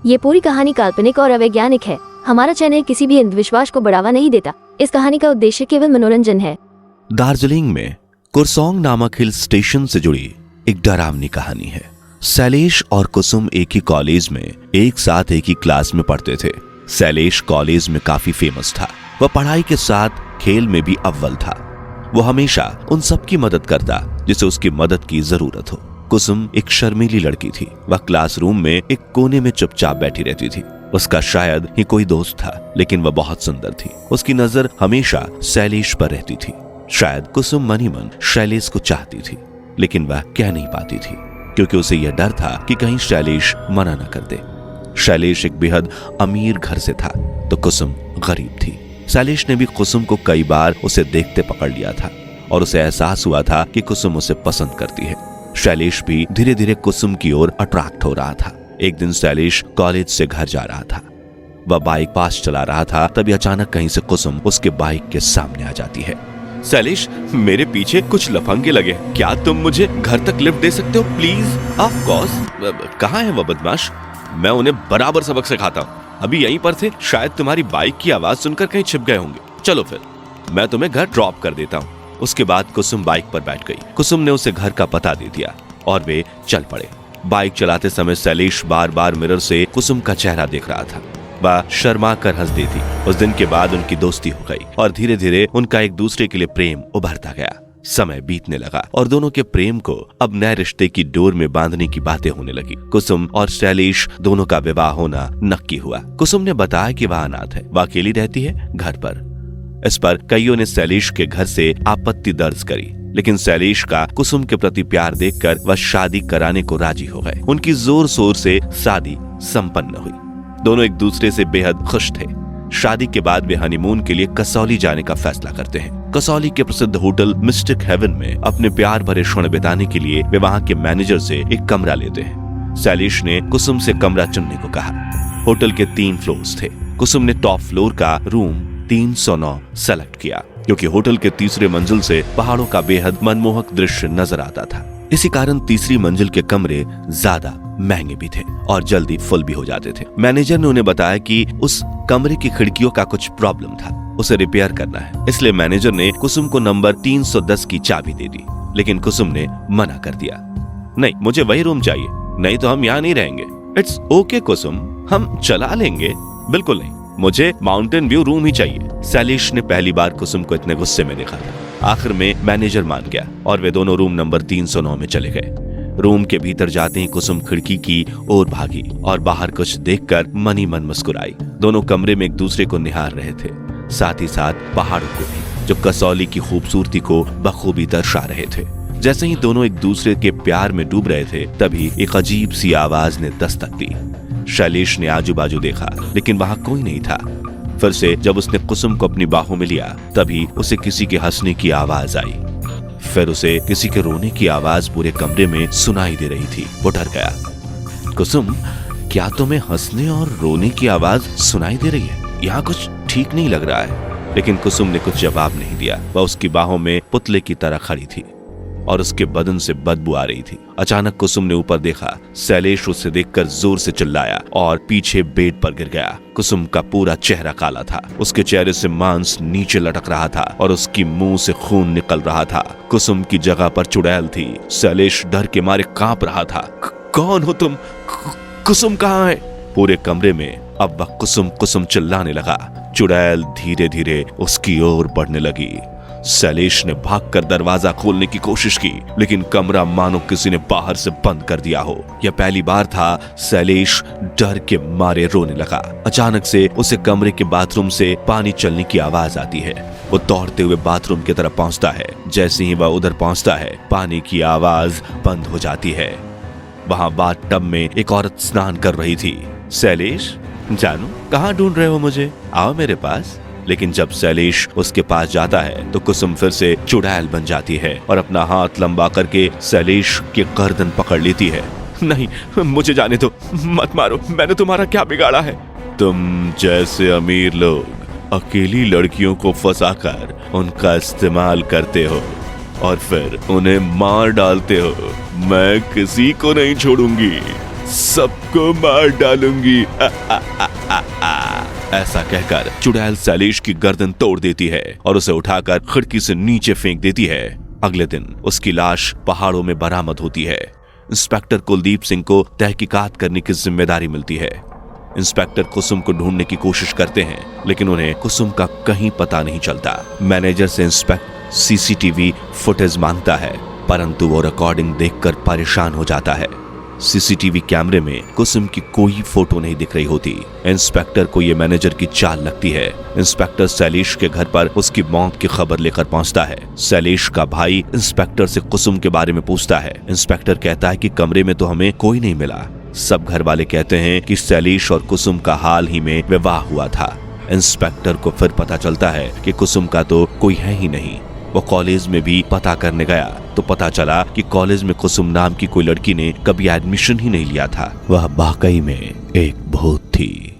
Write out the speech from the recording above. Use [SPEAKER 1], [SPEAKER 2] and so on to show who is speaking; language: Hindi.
[SPEAKER 1] ये पूरी कहानी काल्पनिक और अवैज्ञानिक है। हमारा चैनल किसी भी अंधविश्वास को बढ़ावा नहीं देता। इस कहानी का उद्देश्य केवल मनोरंजन है।
[SPEAKER 2] दार्जिलिंग में कुरसोंग नामक हिल स्टेशन से जुड़ी एक डरावनी कहानी है। शैलेश और कुसुम एक ही कॉलेज में एक साथ एक ही क्लास में पढ़ते थे। शैलेश कॉलेज में काफी फेमस था। वह पढ़ाई के साथ खेल में भी अव्वल था। वो हमेशा उन सब की मदद करता जिसे उसकी मदद की जरूरत हो। कुसुम एक शर्मीली लड़की थी। वह क्लासरूम में एक कोने में चुपचाप बैठी रहती थी। उसका शायद ही कोई दोस्त था, लेकिन वह बहुत सुंदर थी। उसकी नजर हमेशा शैलेश पर रहती थी। शायद कुसुम मन ही मन शैलेश को चाहती थी, लेकिन वह कह नहीं पाती थी क्योंकि उसे यह डर था कि कहीं शैलेश मना न कर दे। शैलेश एक बेहद अमीर घर से था तो कुसुम गरीब थी। शैलेश ने भी कुसुम को कई बार उसे देखते पकड़ लिया था और उसे एहसास हुआ था कि कुसुम उसे पसंद करती है। शैलेश भी धीरे धीरे कुसुम की ओर अट्रैक्ट हो रहा था। एक दिन शैलेश कॉलेज से घर जा रहा था। वह बाइक पास चला रहा था, तभी अचानक कहीं से कुसुम उसके बाइक के सामने आ जाती है।
[SPEAKER 3] शैलेश, मेरे पीछे कुछ लफंगे लगे, क्या तुम मुझे घर तक लिफ्ट दे सकते हो प्लीज? Of course. कहाँ है वो बदमाश? मैं उन्हें बराबर सबक सिखाता हूँ। अभी यहीं पर थे, शायद तुम्हारी बाइक की आवाज सुनकर कहीं छिप गए होंगे। चलो फिर मैं तुम्हें घर ड्रॉप कर देता हूँ।
[SPEAKER 2] उसके बाद कुसुम बाइक पर बैठ गई। कुसुम ने उसे घर का पता दे दिया और वे चल पड़े। बाइक चलाते समय शैलेश बार बार मिरर से कुसुम का चेहरा देख रहा था। वह शर्मा कर हंस देती। उस दिन के बाद उनकी दोस्ती हो गई और धीरे धीरे उनका एक दूसरे के लिए प्रेम उभरता गया। समय बीतने लगा और दोनों के प्रेम को अब नए रिश्ते की डोर में बांधने की बातें होने लगी। कुसुम और शैलेश दोनों का विवाह होना नक्की हुआ। कुसुम ने बताया कि वह अनाथ है, वह अकेली रहती है घर पर। इस पर कईयों ने शैलेश के घर से आपत्ति दर्ज करी, लेकिन शैलेश का कुसुम के प्रति प्यार देखकर वह शादी कराने को राजी हो गए। उनकी जोर शोर से शादी संपन्न हुई। दोनों एक दूसरे से बेहद खुश थे। शादी के बाद वे हनीमून के लिए कसौली जाने का फैसला करते हैं। कसौली के प्रसिद्ध होटल मिस्टिक हेवन में अपने प्यार भरे क्षण बिताने के लिए वे वहां के मैनेजर से एक कमरा लेते हैं। शैलेश ने कुसुम से कमरा चुनने को कहा। होटल के 3 फ्लोर्स थे। कुसुम ने टॉप फ्लोर का रूम 309 सेलेक्ट किया क्योंकि होटल के तीसरे मंजिल से पहाड़ों का बेहद मनमोहक दृश्य नजर आता था। इसी कारण तीसरी मंजिल के कमरे ज्यादा महंगे भी थे और जल्दी फुल भी हो जाते थे। मैनेजर ने उन्हें बताया कि उस कमरे की खिड़कियों का कुछ प्रॉब्लम था, उसे रिपेयर करना है। इसलिए मैनेजर ने कुसुम को नंबर 310 की चाबी दे दी, लेकिन कुसुम ने मना कर दिया। नहीं, मुझे वही रूम चाहिए, नहीं तो हम यहाँ नहीं रहेंगे। इट्स ओके कुसुम, हम चला लेंगे। बिल्कुल नहीं, मुझे माउंटेन व्यू रूम ही चाहिए। शैलेश ने पहली बार कुसुम को इतने गुस्से में देखा था। आखिर में मैनेजर मान गया और वे दोनों रूम नंबर 309 में चले गए। रूम के भीतर जाते ही कुसुम खिड़की की ओर भागी और बाहर कुछ देखकर मन ही मन मुस्कुराई। दोनों कमरे में एक दूसरे को निहार रहे थे, साथ ही साथ पहाड़ों को भी, जो कसौली की खूबसूरती को बखूबी दर्शा रहे थे। जैसे ही दोनों एक दूसरे के प्यार में डूब रहे थे, तभी एक अजीब सी आवाज ने दस्तक दी। शैलेश ने आजू बाजू देखा, लेकिन वहां कोई नहीं था। फिर से जब उसने कुसुम को अपनी बाहों में लिया, तभी उसे किसी के हंसने की आवाज आई। फिर उसे किसी के रोने की आवाज पूरे कमरे में सुनाई दे रही थी। वो डर गया। कुसुम, क्या तुम्हें हंसने और रोने की आवाज सुनाई दे रही है? यहाँ कुछ ठीक नहीं लग रहा है। लेकिन कुसुम ने कुछ जवाब नहीं दिया। वह उसकी बाहों में पुतले की तरह खड़ी थी और उसके बदन से बदबू आ रही थी। अचानक कुसुम ने ऊपर देखा। शैलेश उसे देखकर जोर से चिल्लाया और पीछे बेड पर गिर गया। कुसुम का पूरा चेहरा काला था। उसके चेहरे से मांस नीचे लटक रहा था और उसकी मुंह से खून निकल रहा था। कुसुम की जगह पर चुड़ैल थी। शैलेश डर के मारे कांप रहा था। कौन हो तुम? कुसुम कहाँ है? पूरे कमरे में अब वह कुसुम कुसुम चिल्लाने लगा। चुड़ैल धीरे धीरे उसकी ओर बढ़ने लगी। शैलेश ने भागकर दरवाजा खोलने की कोशिश की, लेकिन कमरा मानो किसी ने बाहर से बंद कर दिया हो। यह पहली बार था। शैलेश डर के मारे रोने लगा। अचानक से उसे कमरे के बाथरूम से पानी चलने की आवाज आती है। वो दौड़ते हुए बाथरूम की तरफ पहुंचता है। जैसे ही वह उधर पहुंचता है, पानी की आवाज बंद हो जाती है। वहां बाथटब में एक औरत स्नान कर रही थी। शैलेश, जानू, कहाँ ढूंढ रहे हो मुझे? आओ मेरे पास। लेकिन जब शैलेश उसके पास जाता है तो कुसुम फिर से चुड़ैल बन जाती है और अपना हाथ लंबा करके शैलेश की गर्दन पकड़ लेती है। नहीं, मुझे जाने दो, मत मारो, मैंने तुम्हारा क्या बिगाड़ा है? तुम जैसे अमीर लोग अकेली लड़कियों को फंसाकर उनका इस्तेमाल करते हो और फिर उन्हें मार डालते हो। मैं किसी को नहीं छोड़ूंगी।
[SPEAKER 3] सबको मार डालूंगी।
[SPEAKER 2] ऐसा कहकर चुड़ैल शैलेश की गर्दन तोड़ देती है और उसे उठाकर खिड़की से नीचे फेंक देती है। अगले दिन उसकी लाश पहाड़ों में बरामद होती है। इंस्पेक्टर कुलदीप सिंह को तहकीकात करने की जिम्मेदारी मिलती है। इंस्पेक्टर कुसुम को ढूंढने की कोशिश करते हैं, लेकिन उन्हें कुसुम का कहीं पता नहीं चलता। मैनेजर से इंस्पेक्टर सीसीटीवी फुटेज मांगता है, परंतु वो रिकॉर्डिंग देखकर परेशान हो जाता है। सीसीटीवी कैमरे में कुसुम की कोई फोटो नहीं दिख रही होती। इंस्पेक्टर को ये मैनेजर की चाल लगती है। इंस्पेक्टर शैलेश के घर पर उसकी मौत की खबर लेकर पहुंचता है। शैलेश का भाई इंस्पेक्टर से कुसुम के बारे में पूछता है। इंस्पेक्टर कहता है कि कमरे में तो हमें कोई नहीं मिला। सब घर वाले कहते हैं कि शैलेश और कुसुम का हाल ही में विवाह हुआ था। इंस्पेक्टर को फिर पता चलता है कि कुसुम का तो कोई है ही नहीं। वो कॉलेज में भी पता करने गया तो पता चला कि कॉलेज में कुसुम नाम की कोई लड़की ने कभी एडमिशन ही नहीं लिया था। वह वाकई में एक भूत थी।